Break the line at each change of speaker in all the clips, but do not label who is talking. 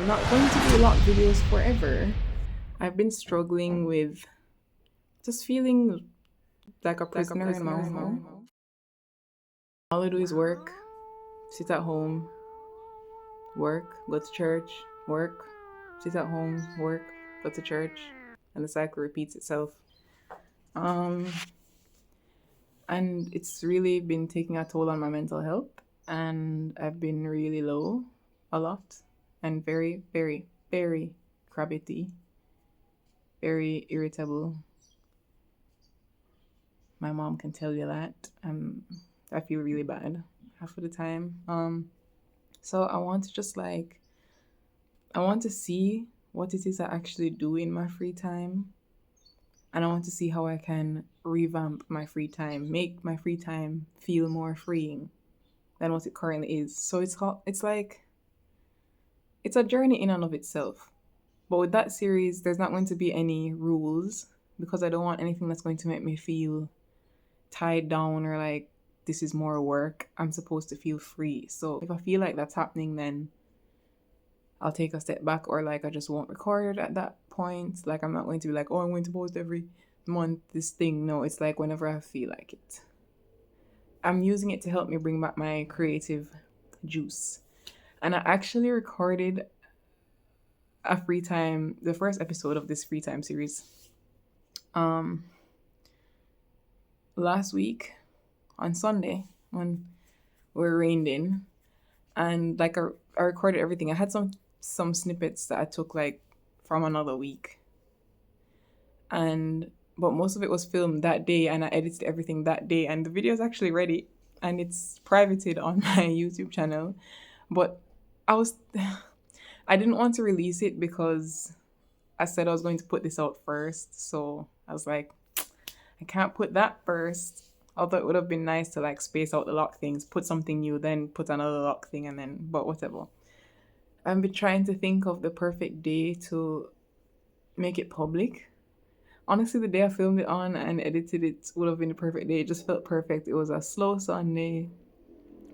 not going to do lock videos forever. I've been struggling with just feeling like a prisoner in my own home. All I do is work, sit at home, work, go to church, work, sit at home, work, go to church, and the cycle repeats itself. Um, and it's really been taking a toll on my mental health, and I've been really low a lot, and very, very, very crabby, very irritable. My mom can tell you that. I feel really bad half of the time. So I want to just like I want to see what it is I actually do in my free time, and I want to see how I can revamp my free time, make my free time feel more freeing than what it currently is. So it's like it's a journey in and of itself. But with that series, there's not going to be any rules because I don't want anything that's going to make me feel tied down or like this is more work. I'm supposed to feel free. So if I feel like that's happening, then I'll take a step back, or like I just won't record it at that point. Like I'm not going to be like, oh, I'm going to post every month this thing. No, it's like whenever I feel like it. I'm using it to help me bring back my creative juice. And I actually recorded the first episode of this free time series um last week on Sunday when we were rained in, and like I recorded everything. I had some snippets that I took like from another week, and but most of it was filmed that day, and I edited everything that day, and the video is actually ready, and it's privated on my YouTube channel. But I was I didn't want to release it because I said I was going to put this out first, so I was like, I can't put that first. Although it would have been nice to like space out the lock things, put something new, then put another lock thing, and then, but whatever. I've been trying to think of the perfect day to make it public. Honestly, the day I filmed it on and edited it would have been the perfect day. It just felt perfect. It was a slow Sunday,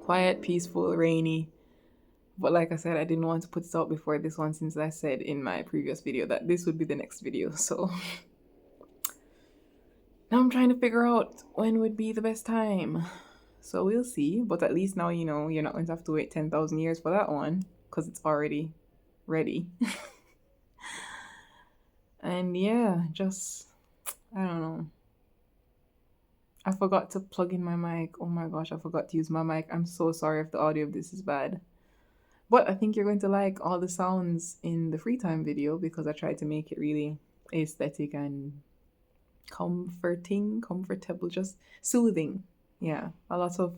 quiet, peaceful, rainy. But like I said, I didn't want to put it out before this one since I said in my previous video that this would be the next video. So now I'm trying to figure out when would be the best time. So we'll see. But at least now you know you're not going to have to wait 10,000 years for that one because it's already ready. And yeah, just, I don't know. I forgot to plug in my mic. Oh my gosh, I forgot to use my mic. I'm so sorry if the audio of this is bad. But I think you're going to like all the sounds in the free time video because I tried to make it really aesthetic and comfortable, just soothing. Yeah, a lot of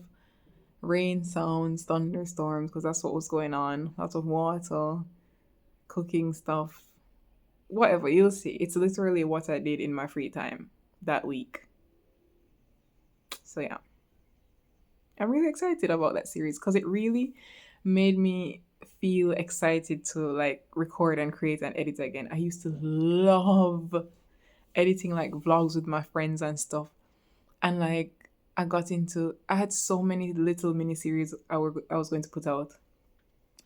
rain sounds, thunderstorms, because that's what was going on. Lots of water, cooking stuff, whatever. You'll see. It's literally what I did in my free time that week. So yeah, I'm really excited about that series because it really made me feel excited to like record and create and edit again. I used to love editing like vlogs with my friends and stuff. And like I had so many little mini series I was going to put out.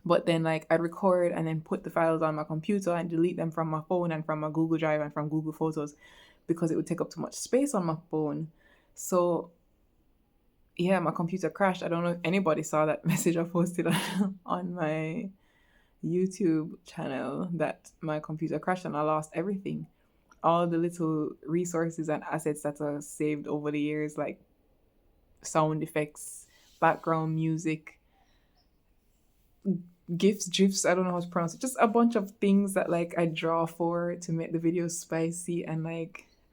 But then like I'd record and then put the files on my computer and delete them from my phone and from my Google Drive and from Google Photos because it would take up too much space on my phone. So yeah, my computer crashed. I don't know if anybody saw that message I posted on my YouTube channel that my computer crashed and I lost everything. All the little resources and assets that are saved over the years, like sound effects, background music, GIFs, I don't know how to pronounce it, just a bunch of things that like I draw for to make the videos spicy, and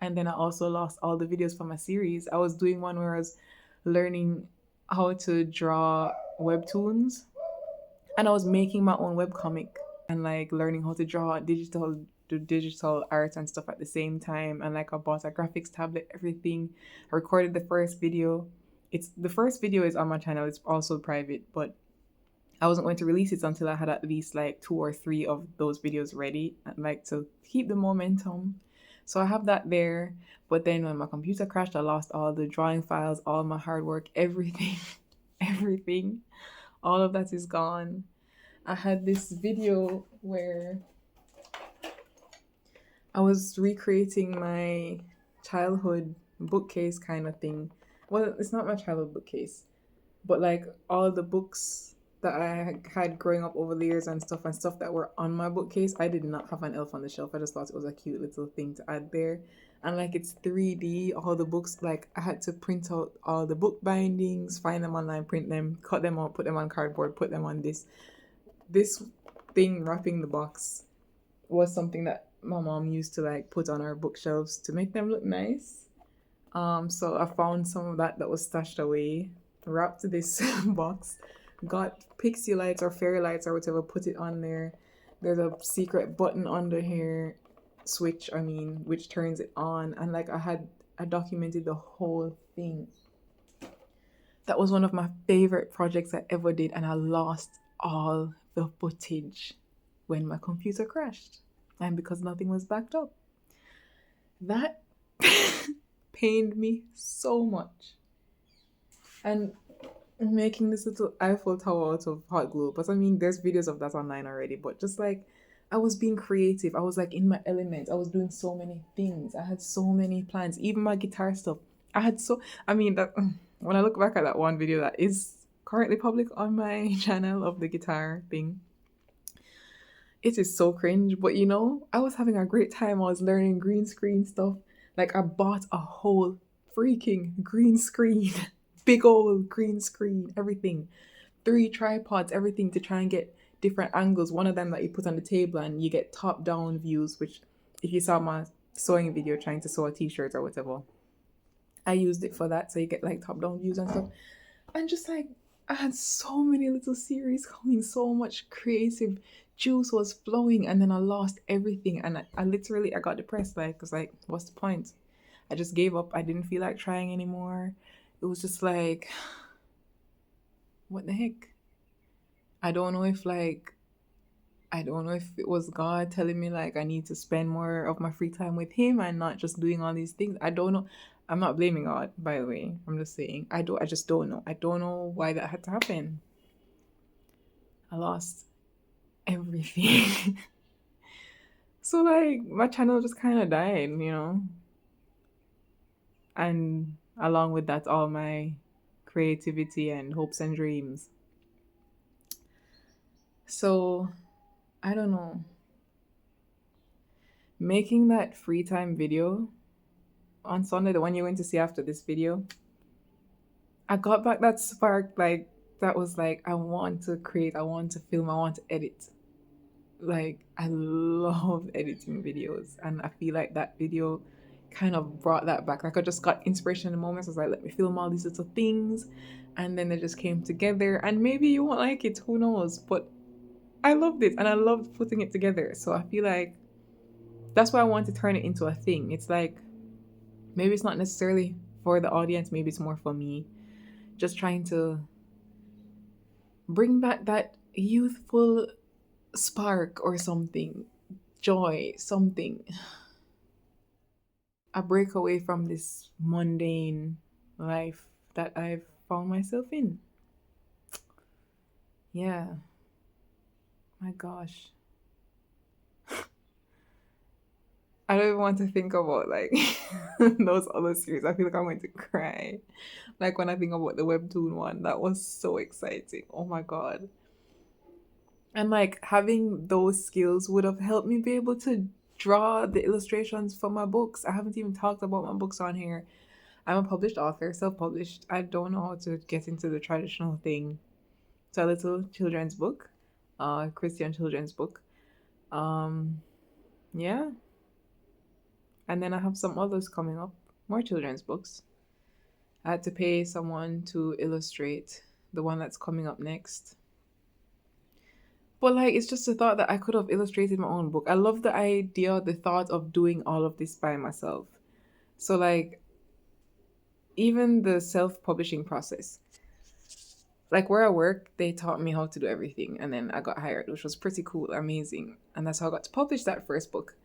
then I also lost all the videos for my series. I was doing one where I was learning how to draw webtoons, and I was making my own webcomic and like learning how to draw digital art and stuff at the same time. And like I bought a graphics tablet, everything. I recorded the first video. The first video is on my channel. It's also private, but I wasn't going to release it until I had at least like 2 or 3 of those videos ready, and like to keep the momentum. So I have that there. But then when my computer crashed, I lost all the drawing files, all my hard work, everything, everything. All of that is gone. I had this video where I was recreating my childhood bookcase kind of thing. Well, it's not my childhood bookcase, but like all the books that I had growing up over the years and stuff that were on my bookcase. I did not have an elf on the shelf. I just thought it was a cute little thing to add there. And like it's 3D, all the books, like I had to print out all the book bindings, find them online, print them, cut them out, put them on cardboard, put them on this thing wrapping the box was something that my mom used to like put on our bookshelves to make them look nice. So I found some of that was stashed away, wrapped this box, got pixie lights or fairy lights or whatever, put it on there. There's a secret button under here, switch, I mean, which turns it on. And like I documented the whole thing. That was one of my favorite projects I ever did, and I lost all the footage when my computer crashed. And because nothing was backed up. That pained me so much. And making this little Eiffel Tower out of hot glue. But I mean, there's videos of that online already. But just like, I was being creative. I was like in my element. I was doing so many things. I had so many plans. Even my guitar stuff. I mean, that when I look back at that one video that is currently public on my channel of the guitar thing, it is so cringe. But you know, I was having a great time. I was learning green screen stuff. Like I bought a whole freaking green screen, big old green screen, everything, 3 tripods, everything to try and get different angles. One of them that you put on the table and you get top down views, which if you saw my sewing video trying to sew a t-shirt or whatever, I used it for that. So you get like top down views and stuff. And just like, I had so many little series coming, so much creative juice was flowing, and then I lost everything. And I literally, I got depressed, like, cause like, what's the point? I just gave up. I didn't feel like trying anymore. It was just like, what the heck? I don't know if it was God telling me like I need to spend more of my free time with him and not just doing all these things. I don't know. I'm not blaming God, by the way. I'm just saying. I just don't know. I don't know why that had to happen. I lost everything. So like my channel just kind of died, you know. And along with that, all my creativity and hopes and dreams. So I don't know. Making that free time video on Sunday, the one you went to see after this video, I got back that spark, like that was like, I want to create, I want to film, I want to edit. Like I love editing videos, and I feel like that video kind of brought that back. Like I just got inspiration in the moments. I was like, let me film all these little things, and then they just came together. And maybe you won't like it, who knows? But I loved it, and I loved putting it together. So I feel like that's why I want to turn it into a thing. It's like, maybe it's not necessarily for the audience, maybe it's more for me. Just trying to bring back that youthful spark or something, joy, something. A break away from this mundane life that I've found myself in. Yeah. My gosh. I don't even want to think about like those other series. I feel like I'm going to cry. Like when I think about the webtoon one, that was so exciting. Oh my god. And like having those skills would have helped me be able to draw the illustrations for my books. I haven't even talked about my books on here. I'm a published author, self-published. I don't know how to get into the traditional thing. It's a little children's book, Christian children's book. Yeah. And then I have some others coming up, more children's books. I had to pay someone to illustrate the one that's coming up next. But like, it's just the thought that I could have illustrated my own book. I love the idea, the thought of doing all of this by myself. So like, even the self-publishing process. Like where I work, they taught me how to do everything, and then I got hired, which was pretty cool, amazing. And that's how I got to publish that first book.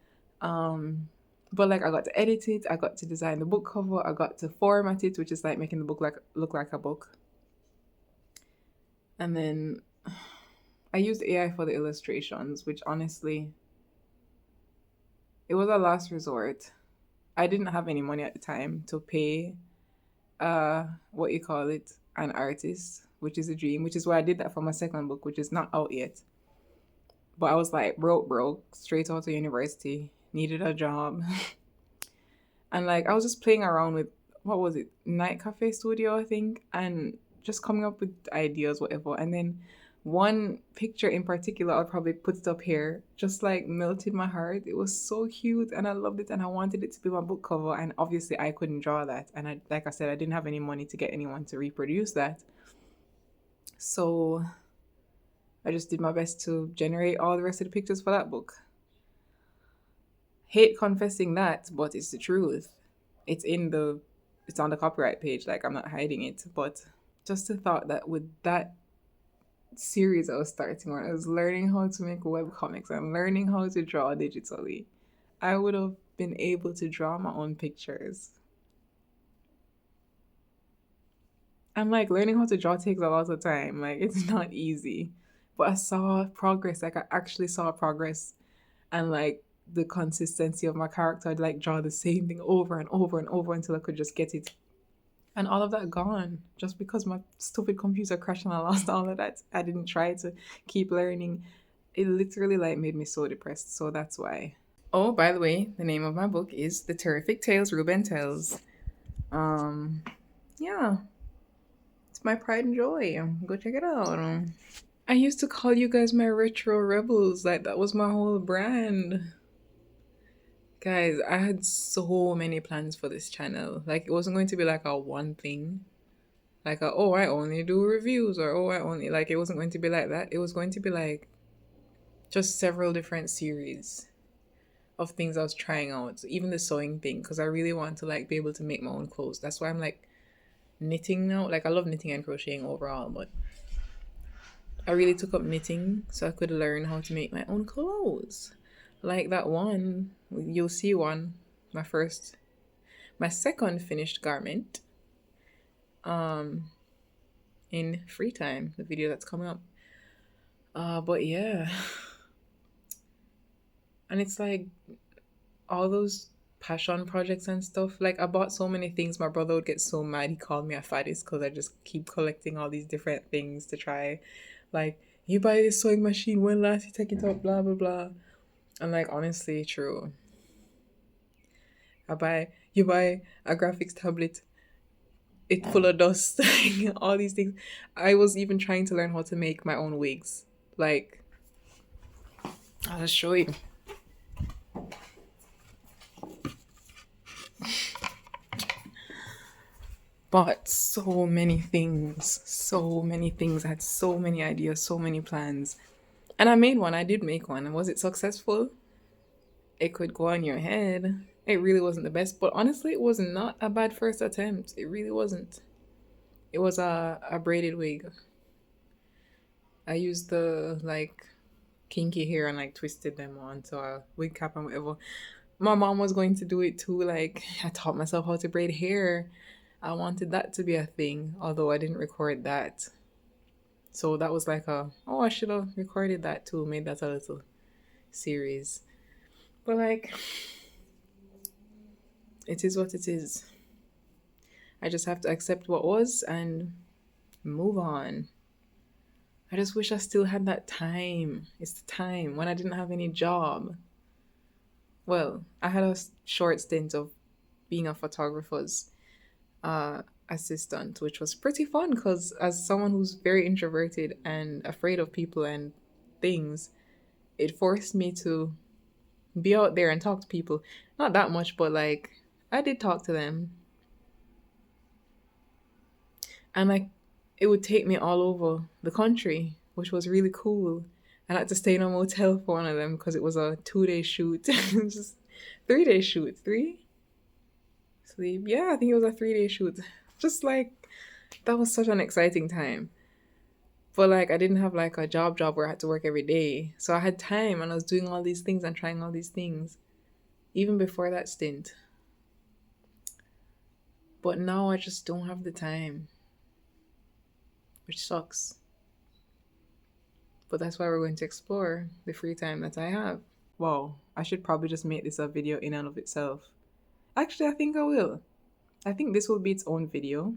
But like I got to edit it, I got to design the book cover, I got to format it, which is like making the book like look like a book. And then I used AI for the illustrations, which honestly, it was a last resort. I didn't have any money at the time to pay what you call it, an artist, which is a dream, which is why I did that for my second book, which is not out yet. But I was like broke, straight out of university, needed a job. And like I was just playing around with what was it, Night Cafe Studio, I think, and just coming up with ideas, whatever. And then one picture in particular, I'll probably put it up here, just like melted my heart. It was so cute, and I loved it, and I wanted it to be my book cover. And obviously, I couldn't draw that, and like I said, I didn't have any money to get anyone to reproduce that. So I just did my best to generate all the rest of the pictures for that book. Hate confessing that, but it's the truth. It's in the it's on the copyright page, like I'm not hiding it. But just the thought that with that series I was starting when I was learning how to make web comics and learning how to draw digitally, I would have been able to draw my own pictures. And like learning how to draw takes a lot of time. Like it's not easy. But I saw progress. Like I actually saw progress, and like the consistency of my character. I'd like draw the same thing over and over and over until I could just get it. And all of that gone just because my stupid computer crashed and I lost all of that. I didn't try to keep learning. It literally like made me so depressed. So that's why. Oh, by the way, the name of my book is The Terrific Tales Ruben Tells. Um, yeah, it's my pride and joy. Go check it out. I used to call you guys my retro rebels. Like that was my whole brand. Guys, I had so many plans for this channel. Like it wasn't going to be like a one thing. Like a, oh, I only do reviews, or oh, I only like, it wasn't going to be like that. It was going to be like just several different series of things I was trying out. Even the sewing thing, because I really want to like be able to make my own clothes. That's why I'm like knitting now. Like I love knitting and crocheting overall, but I really took up knitting so I could learn how to make my own clothes. Like that one, you'll see one, my first, my second finished garment, um, in free time, the video that's coming up. But yeah, and it's like all those passion projects and stuff. Like I bought so many things, my brother would get so mad. He called me a fattest because I just keep collecting all these different things to try. Like, you buy this sewing machine, when last you take it out, blah blah blah. And like honestly, true. You buy a graphics tablet, it's full of dust, all these things. I was even trying to learn how to make my own wigs. Like, I'll just show you. But so many things. I had so many ideas, so many plans. And I made one. I did make one. And was it successful? It could go on your head. It really wasn't the best, but honestly, it was not a bad first attempt. It really wasn't. It was a braided wig. I used the like kinky hair and like twisted them onto a wig cap and whatever. My mom was going to do it too. Like I taught myself how to braid hair. I wanted that to be a thing, although I didn't record that. So that was like a, oh, I should have recorded that too, made that a little series. But like, it is what it is. I just have to accept what was and move on. I just wish I still had that time. It's the time when I didn't have any job. Well, I had a short stint of being a photographer's assistant, which was pretty fun because, as someone who's very introverted and afraid of people and things, it forced me to be out there and talk to people. Not that much, but like I did talk to them. And like it would take me all over the country, which was really cool. I had to stay in a motel for one of them because it was a 2 day shoot. Just 3 day shoot. Three? Sleep. Yeah, I think it was a 3 day shoot. Just like that was such an exciting time. But like I didn't have like a job where I had to work every day. So I had time and I was doing all these things and trying all these things. Even before that stint. But now I just don't have the time. Which sucks. But that's why we're going to explore the free time that I have. Wow, I should probably just make this a video in and of itself. Actually, I think I will. I think this will be its own video,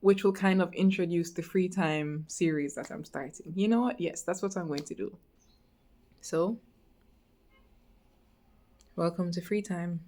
which will kind of introduce the free time series that I'm starting. You know what? Yes, that's what I'm going to do. So, welcome to free time.